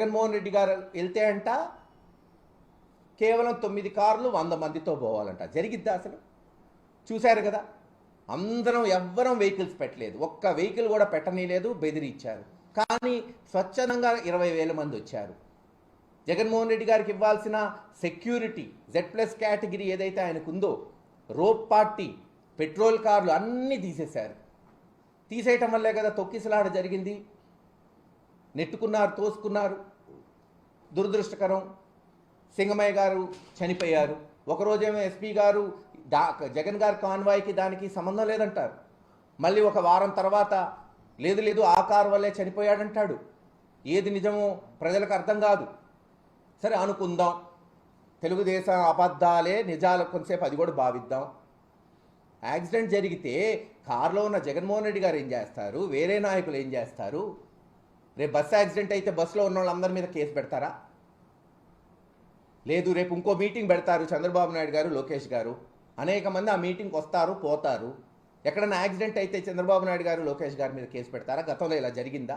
జగన్మోహన్ రెడ్డి గారు వెళ్తే అంట కేవలం 9 కార్లు 100 మందితో పోవాలంట. జరిగిద్దా అసలు? చూశారు కదా, అందరం ఎవ్వరం వెహికల్స్ పెట్టలేదు, ఒక్క వెహికల్ కూడా పెట్టనీలేదు, బెదిరించారు. కానీ స్వచ్ఛందంగా 20,000 మంది వచ్చారు. జగన్మోహన్ రెడ్డి గారికి ఇవ్వాల్సిన సెక్యూరిటీ Z+ కేటగిరీ ఏదైతే ఆయనకుందో, రోప్ పార్టీ, పెట్రోల్ కార్లు అన్నీ తీసేశారు. తీసేయటం వల్లే కదా తొక్కిసలాట జరిగింది. నెట్టుకున్నారు, తోసుకున్నారు. దురదృష్టకరం. సింగమయ్య గారు చనిపోయారు. ఒకరోజేమో ఎస్పీ గారు జగన్ గారి కాన్వాయ్కి దానికి సంబంధం లేదంటారు. మళ్ళీ ఒక వారం తర్వాత లేదు ఆ కారు వల్లే చనిపోయాడంటాడు. ఏది నిజమో ప్రజలకు అర్థం కాదు. సరే అనుకుందాం, తెలుగుదేశం అబద్ధాలే నిజాలు, కొంతసేపు అది కూడా భావిద్దాం. యాక్సిడెంట్ జరిగితే కారులో ఉన్న జగన్మోహన్ రెడ్డి గారు ఏం చేస్తారు, వేరే నాయకులు ఏం చేస్తారు? రేపు బస్సు యాక్సిడెంట్ అయితే బస్సులో ఉన్న వాళ్ళందరి మీద కేసు పెడతారా? లేదు, రేపు ఇంకో మీటింగ్ పెడతారు చంద్రబాబు నాయుడు గారు, లోకేష్ గారు, అనేక మంది ఆ మీటింగ్కి వస్తారు, పోతారు. ఎక్కడన్నా యాక్సిడెంట్ అయితే చంద్రబాబు నాయుడు గారు, లోకేష్ గారి మీద కేసు పెడతారా? గతంలో ఇలా జరిగిందా?